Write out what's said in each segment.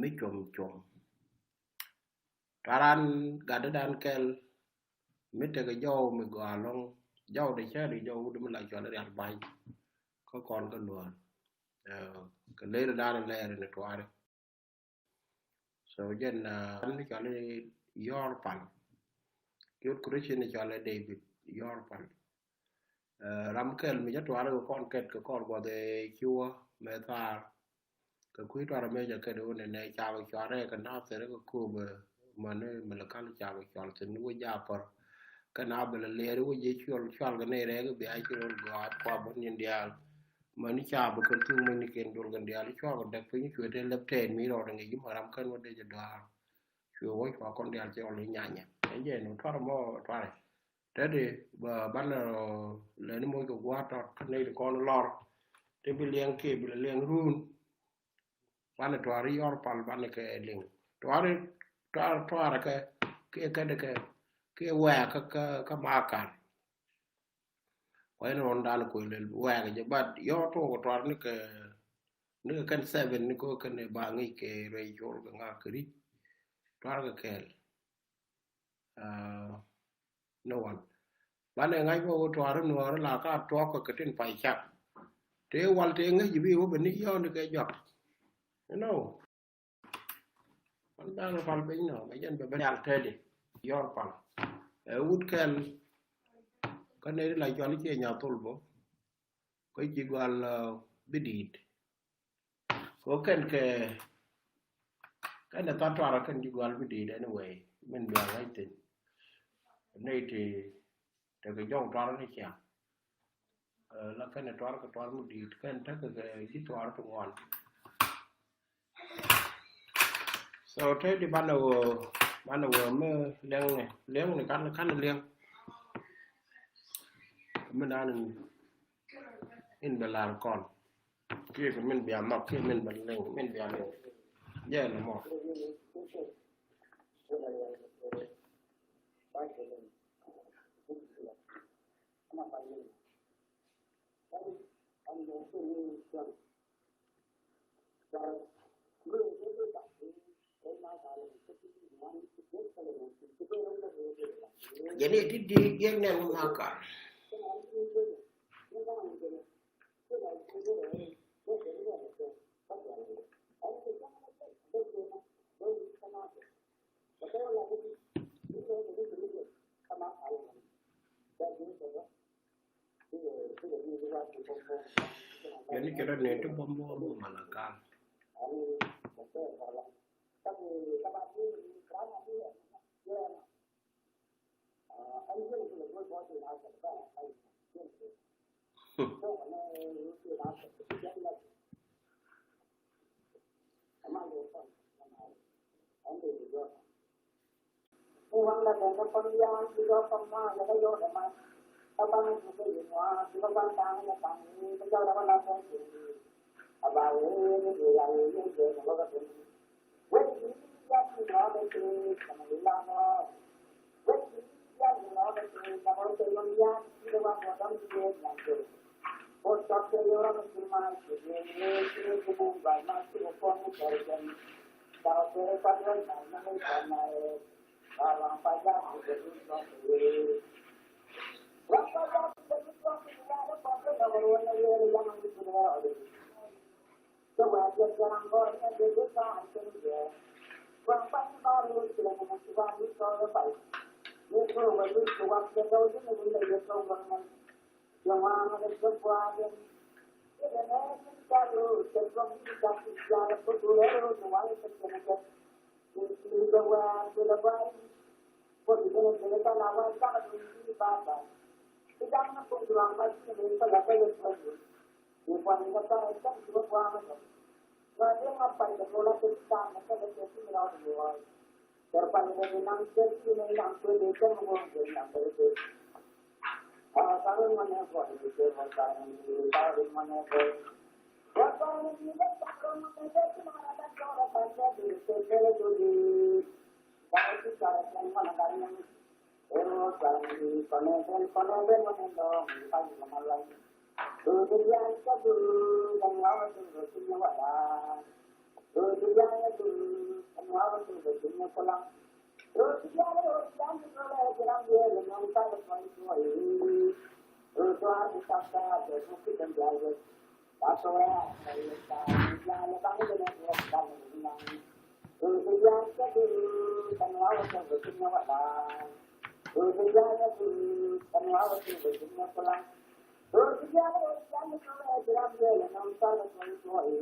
mi chom taran gada dan kel mi te ga jaw mi go along jaw de cha de jaw de mi la cho le bay ko kon ko lo ka le da le ne to are so jen ni cho le yor pan kyot Christian ni cho le David yor pan ram kel mi ja to are ko kon ket ko kon go de chua me tar ka kui to are me ja ke do ne cha ko cho re ka na se ko ku be mane me la kan cha ko cho se ni wo ja por ka na be le re wo je chol chol ga ne re ga be ai chol go kwa bon yin dia mani cha be kan tu mani ken dol gan dia li cho ko de pin chu de lep ten mi ro ngi ji ma ram kan wo de ja da chu wo ko kon dia che ole nya nya en je no to mo to re te de ba ban le ni mo ko wa to kan ne ko no lor te bi liang ke bi liang run ban to ari yor pal ban ke ling to ari to ara ke de ke wa ka ma kan Why no dan ko le wa ga but yo to ko tor ni kan 7 ni ko kan ba ngi ke re jol ga nga kri tor ga kel no one ba ne ngai ko tor no la ka to ko ka tin pai chak te wal te ngi bi wo ni yo ni ke jok you know man dan fal be no ga jen be ba al te di yor pal wood kel kan ne la jol ke nya tol bo ko ji gal bidit ko kan da tatwara kan ji gal bidit anyway men ba right thing nei te ga jong twara ni cha la kan da twara ka twara mu dit kan ta ga ji twara to wan so te di bana wo me leng ni kan leng men an in belar kon kia của mình bịa mọc kia mình bật lên mình bịa lên giờ là một jadi di dia yang makan Jadi kira itu bom Malaka. Uang là cái pembiayaan juga semua ada yo demai. Abang itu semua juga bantang ya bang. Kita dah lakukan ini. Abang ini dia ini dia nak buat ini. Wes dia nak buat ini sama hilang. Wes dia nak buat ini sama terlalu kita buat macam dia nanti. Bos tak orang semua ini semua banyak semua kerja. Kalau saya nak Orang pajak jadi sesuatu. Orang pajak jadi sesuatu ada pada orang yang menjual itu. Coba dia jangan goreng dia kan dia. Orang pajak baru sudah menjual itu kalau baik. Ini kalau baru jual dia tahu dia mungkin dia tahu orang yang mana ada sesuatu yang dia nak kalau sesuatu kita jual betul jual sesuatu. Sudah baik. Porque kita lawan sangat tinggi pada. Kita nak berjuang lagi dengan lepas itu. Bukan kita itu juga buang itu. Nanti apa itu kalau kita nak berjaya melawan dia. Terpaling dengan jadi dengan perjuangan menguasai itu. Kalau mana buat itu macam ini, kalau mana buat. Kalau ini tak kalau mana jadi mana tak kalau pasal itu jadi. Kalau kita yang mana yang kalau koneksi mana dong pagi malam. Tujuan itu yang lawan itu semua ada. Tujuan itu berikutnya pulang. Terus dia yang oleh jalan dia yang tak bersuai. Terus harus saksa berfungsi dan jaga. Tak soalnya yang kamu dengan dia dengan terus dia dan awak yang berikutnya wadah. Terus dia dan awak yang berikutnya pulang. Terus dia yang oleh jalan dia yang tak bersuai.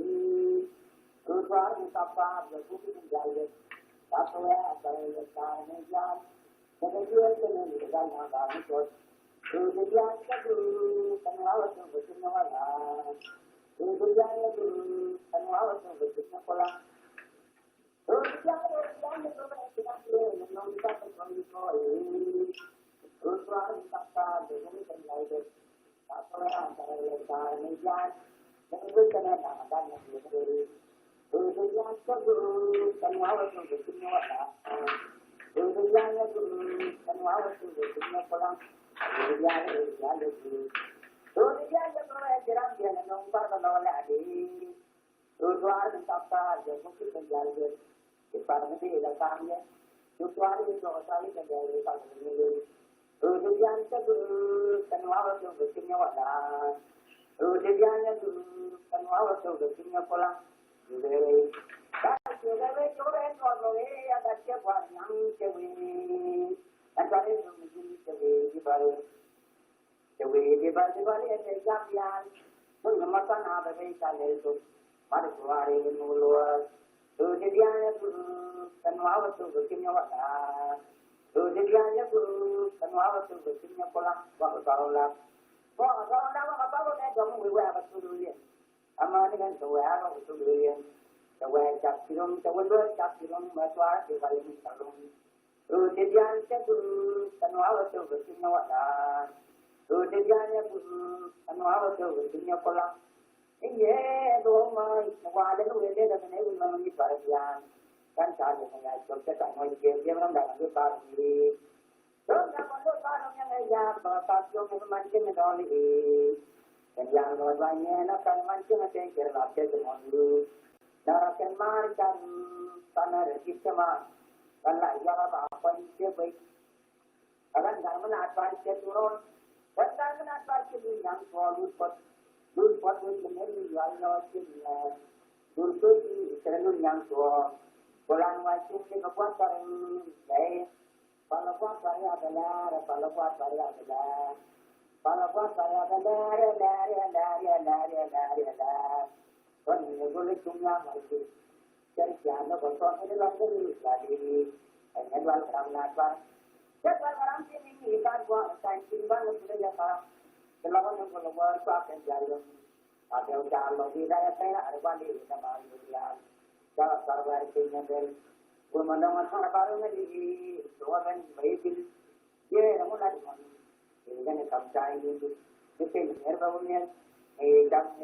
Terus harus saksa berfungsi dan jaga. That's why I say the time is young. But the years are in the gun on the coast. Through the young group and hours of the Sinawala. Through the young group and hours of the Sinapola. Through the young group and the non captain from the toy. Through the Saka, the Dominican United. That's why I say the time is young. But the weekend and I'm done with the Udayana guru kanwawa tu bersihnya wala. Udayana guru kanwawa tu bersihnya pulang. Udayana guru. Udayana guru jalan dia nombor kalau lagi. Udayana tapta dia mungkin menjaga. Ibarat ni letaknya. Udayana itu asal menjaga kalau ni. Udayana guru kanwawa tu bersihnya wala. Udayana guru kanwawa tu bersihnya pulang. Today, that's the way you're going to way. I got you one young Chevy. And that is the way you buy it. The way you buy it, a champion. When the mutton out of it, I let it. What is worrying in Mulu? To the Diana Guru, and Wawa to the Kenya. To the Diana Guru, and Wawa to the Kenya Pola, what was our love? For a dollar about that, we were a Sululian. American the way out of the the way Chapilum, the window Chapilum, Maswar, the Valim Salon. Through the Jan Chapul, and our silver Sinoa. Through the Jan and our silver Sinopola. In the end, oh my, while the way they have been able to buy the Yan, can charge them like the second one gave them that the party. Don't have a look out of your yard, but Passion of Mankin and only. And young was by men of Kalimantan and take care of Testimony. Now can Marikan, Sana, Kitama, and like Yava, point your way. Alan Garman advice get to roll. What time an advice to be young for Lupot? Lupot will be many young lords in Lupot is a little young for. Polan was thinking of what day. Palaquat Varia the Lar, Palaquat Varia the Lar. Palaquat Varia the Lar. When you go to Tunga, I see. Cherishana was talking about the news, and then one from that one. Just what I'm saying, you can't go and find Timban to the Yaka. The Lavan of the world, Cross and Jalum. I don't know, I say, I want to eat about the yard. Just Sarvari King and then. Woman, no one about it, so when waiting, yeah, I'm not one. You're going to come time into the same Herbaunian, a dumb